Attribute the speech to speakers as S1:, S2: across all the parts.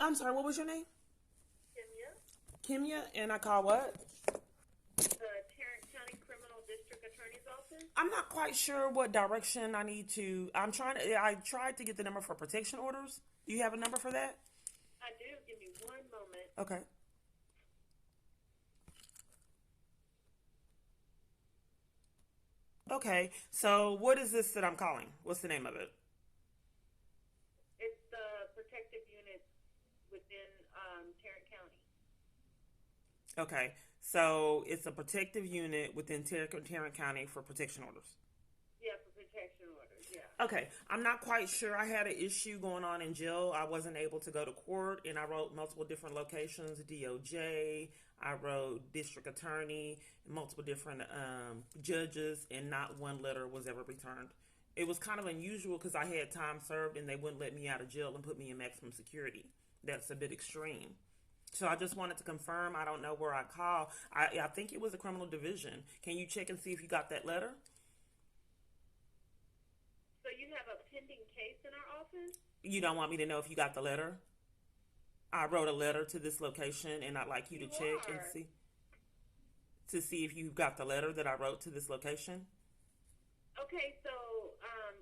S1: I'm sorry, what was your name?
S2: Kenya,
S1: Kimya, and I call what?
S2: the Tarrant County Criminal District Attorney's Office.
S1: I'm not quite sure what direction I need to. I tried to get the number for protection orders. Do you have a number for that?
S2: I do. Give me one moment.
S1: Okay. Okay. So what is this that I'm calling? What's the name of it?
S2: It's the protective unit within Tarrant County.
S1: Okay. So it's a protective unit within Tarrant County for protection orders.
S2: Yeah, for protection orders. Yeah.
S1: Okay, I'm not quite sure. I had an issue going on in jail. I wasn't able to go to court, and I wrote multiple different locations, DOJ. I wrote district attorney, multiple different judges, and not one letter was ever returned. It was kind of unusual because I had time served, and they wouldn't let me out of jail and put me in maximum security. That's a bit extreme. So I just wanted to confirm. I don't know where I call. I think it was the criminal division. Can you check and see if you got that letter?
S2: So you have a pending case in our office?
S1: You don't want me to know if you got the letter? I wrote a letter to this location, and I'd like you to
S2: You
S1: check and
S2: are.
S1: see if you got the letter that I wrote to this location.
S2: Okay, so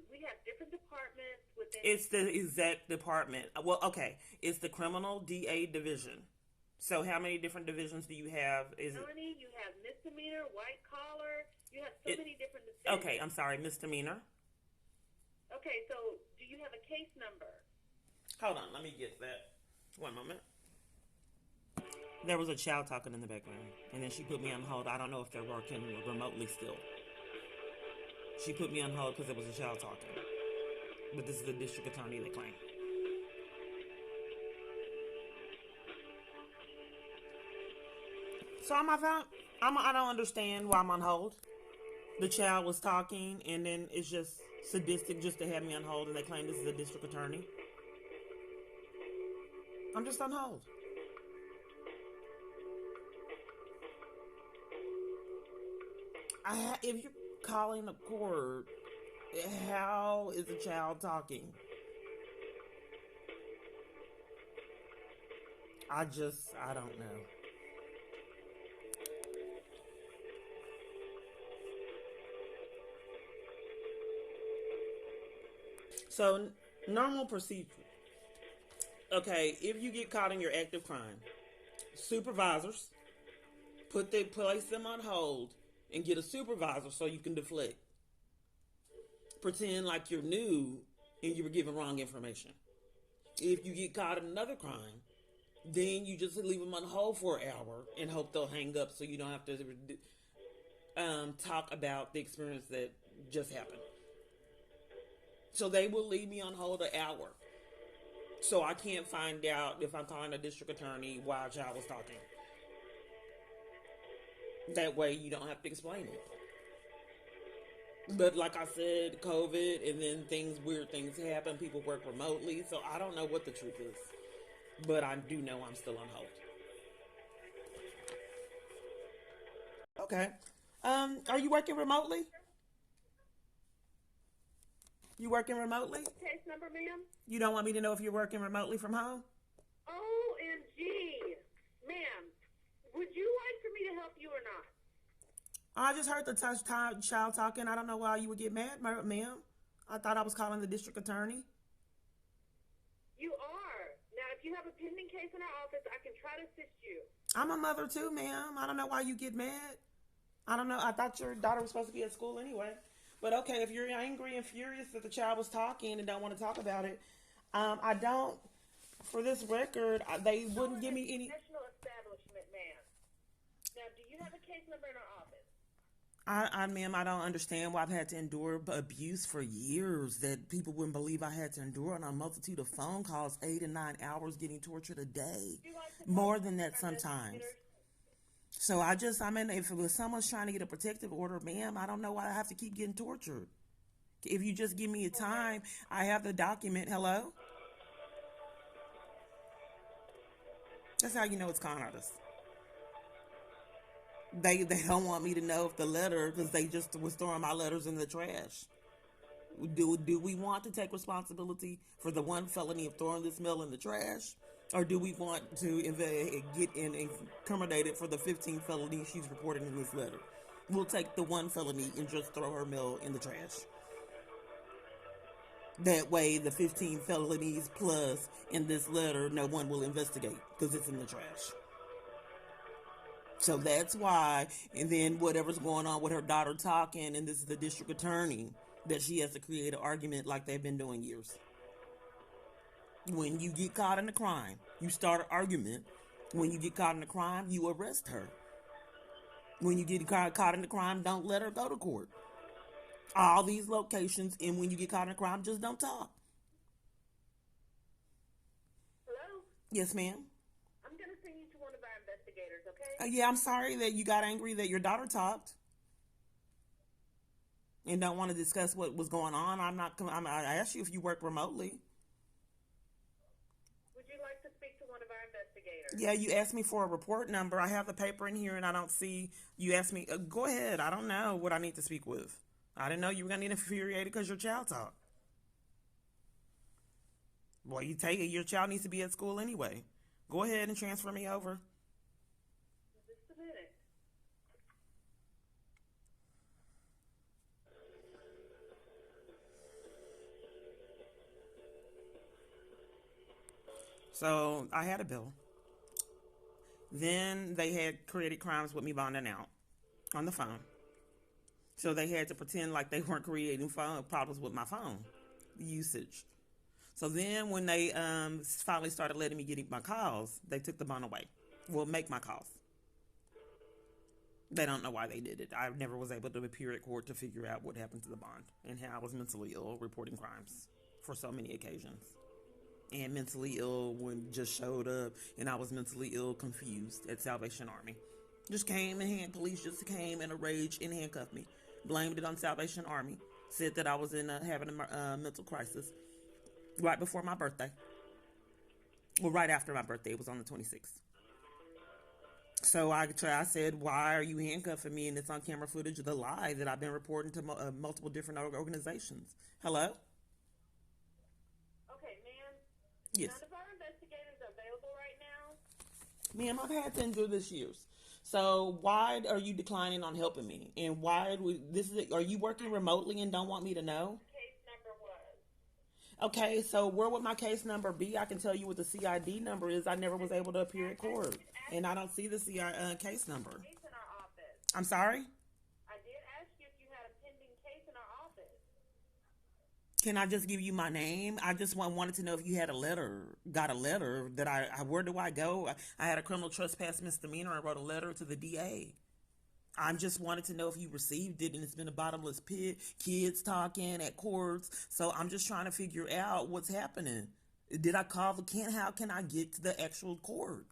S2: we have different departments within.
S1: It's the exact department. Well, okay, it's the criminal DA division. So how many different divisions do you have? Is it
S2: felony, you have misdemeanor, white collar. You have so
S1: it,
S2: many different divisions.
S1: okay? I'm sorry, misdemeanor.
S2: Okay, so do you have a case number?
S1: Hold on, let me get that. One moment. There was a child talking in the background, and then she put me on hold. I don't know if they're working remotely still. She put me on hold because there was a child talking. But this is the district attorney they claim. So I'm I found I don't understand why I'm on hold. The child was talking, and then it's just sadistic just to have me on hold, and they claim this is a district attorney. I'm just on hold. If you're calling a court, how is the child talking? I don't know. So, normal procedure. Okay, if you get caught in your active crime, supervisors place them on hold and get a supervisor so you can deflect. Pretend like you're new and you were given wrong information. If you get caught in another crime, then you just leave them on hold for an hour and hope they'll hang up so you don't have to talk about the experience that just happened. So they will leave me on hold an hour. So I can't find out if I'm calling a district attorney while a child was talking. That way you don't have to explain it. But like I said, COVID, and then weird things happen. People work remotely. So I don't know what the truth is. But I do know I'm still on hold. Okay. Are you working remotely? You working remotely?
S2: Case number, ma'am?
S1: You don't want me to know if you're working remotely from home?
S2: OMG. Ma'am, would you like for me to help you or not?
S1: I just heard the child talking. I don't know why you would get mad, ma'am. I thought I was calling the district attorney.
S2: You are. Now, if you have a pending case in our office, I can try to assist you.
S1: I'm a mother too, ma'am. I don't know why you get mad. I don't know. I thought your daughter was supposed to be at school anyway. But okay, if you're angry and furious that the child was talking and don't want to talk about it, I don't. For this record, they wouldn't give me any.
S2: National establishment, ma'am. Now, do you have a case number in our office?
S1: Ma'am, I don't understand why I've had to endure abuse for years that people wouldn't believe I had to endure on a multitude of phone calls, 8 and 9 hours getting tortured a day. More than that sometimes. So if it was someone's trying to get a protective order, ma'am, I don't know why I have to keep getting tortured. If you just give me a time, I have the document. Hello? That's how you know it's con artists. They don't want me to know if the letter, because they just was throwing my letters in the trash. Do we want to take responsibility for the one felony of throwing this mail in the trash? Or do we want to get incriminated for the 15 felonies she's reported in this letter? We'll take the one felony and just throw her mail in the trash. That way, the 15 felonies plus in this letter, no one will investigate because it's in the trash. So that's why, and then whatever's going on with her daughter talking, and this is the district attorney, that she has to create an argument like they've been doing years. When you get caught in a crime, you start an argument. When you get caught in a crime, you arrest her. When you get caught in a crime, don't let her go to court. All these locations, and when you get caught in a crime, just don't talk.
S2: Hello?
S1: Yes, ma'am.
S2: I'm going to send you to one of our investigators, okay?
S1: Yeah, I'm sorry that you got angry that your daughter talked and don't want to discuss what was going on. I asked you if you work remotely.
S2: Would you like to speak to one of our investigators?
S1: Yeah, you asked me for a report number. I have the paper in here and I don't see. You asked me, go ahead. I don't know what I need to speak with. I didn't know you were going to get infuriated because your child talked. Well, you take it. Your child needs to be at school anyway. Go ahead and transfer me over.
S2: Just a minute.
S1: So I had a bill. Then they had created crimes with me bonding out on the phone. So they had to pretend like they weren't creating phone problems with my phone usage. So then when they finally started letting me get my calls, they took the bond away. Well, make my calls. They don't know why they did it. I never was able to appear at court to figure out what happened to the bond and how I was mentally ill reporting crimes for so many occasions. And mentally ill when just showed up, and I was mentally ill confused at Salvation Army. Just came and police just came in a rage and handcuffed me. Blamed it on Salvation Army. Said that I was having a mental crisis right before my birthday. Well, right after my birthday. It was on the 26th. So I said, why are you handcuffing me? And it's on camera footage of the lie that I've been reporting to multiple different organizations. Hello? Yes.
S2: None of our investigators are available right now.
S1: Ma'am, I've had to endure this years. So why are you declining on helping me? And why are you working remotely and don't want me to know?
S2: Case number was.
S1: Okay, so where would my case number be? I can tell you what the CID number is. I never was able to appear at court. And I don't see the case number.
S2: Case in our office.
S1: I'm sorry?
S2: I did ask you if you had a pending case in our office.
S1: Can I just give you my name? I just wanted to know if you had got a letter that where do I go? I had a criminal trespass misdemeanor. I wrote a letter to the DA. I just wanted to know if you received it, and it's been a bottomless pit, kids talking at courts. So I'm just trying to figure out what's happening. Did I call how can I get to the actual court?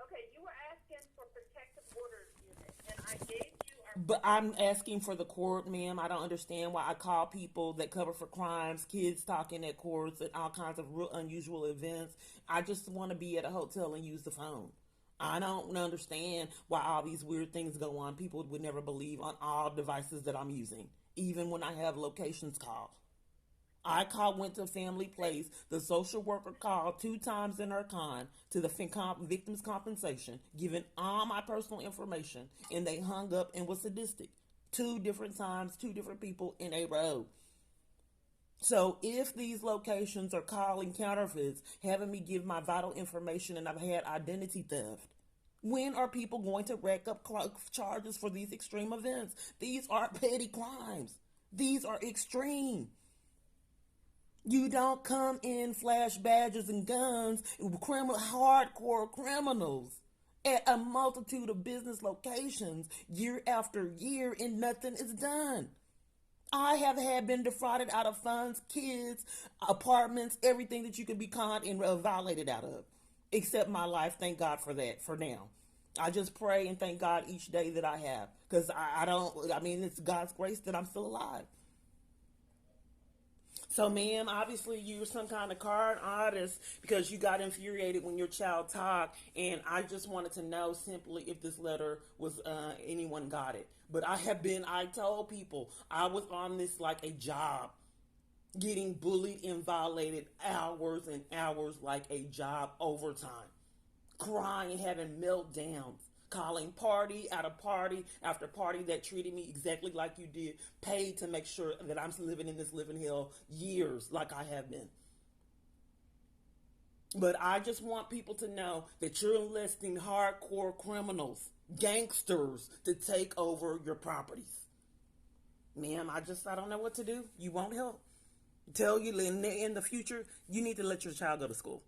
S2: Okay, you were asking for protective orders unit, and I gave you
S1: But I'm asking for the court, ma'am. I don't understand why I call people that cover for crimes, kids talking at courts, and all kinds of real unusual events. I just want to be at a hotel and use the phone. I don't understand why all these weird things go on. People would never believe on all devices that I'm using, even when I have locations called. I went to Family Place. The social worker called 2 times in her con to the victim's compensation, giving all my personal information, and they hung up and was sadistic. 2 different times, 2 different people in a row. So if these locations are calling counterfeits, having me give my vital information, and I've had identity theft, when are people going to rack up charges for these extreme events? These are petty crimes. These are extreme. You don't come in flash badges and guns, hardcore criminals at a multitude of business locations year after year, and nothing is done. I have been defrauded out of funds, kids, apartments, everything that you could be caught and violated out of, except my life. Thank God for that for now. I just pray and thank God each day that I have, because it's God's grace that I'm still alive. So, ma'am, obviously you're some kind of card artist because you got infuriated when your child talked, and I just wanted to know simply if this letter was, anyone got it. But I told people I was on this like a job. getting bullied and violated hours and hours like a job overtime, crying, having meltdowns, calling party out of party after party that treated me exactly like you did, paid to make sure that I'm living in this living hell years like I have been. But I just want people to know that you're enlisting hardcore criminals, gangsters, to take over your properties. Ma'am, I don't know what to do. You won't help. Tell you in the future, you need to let your child go to school.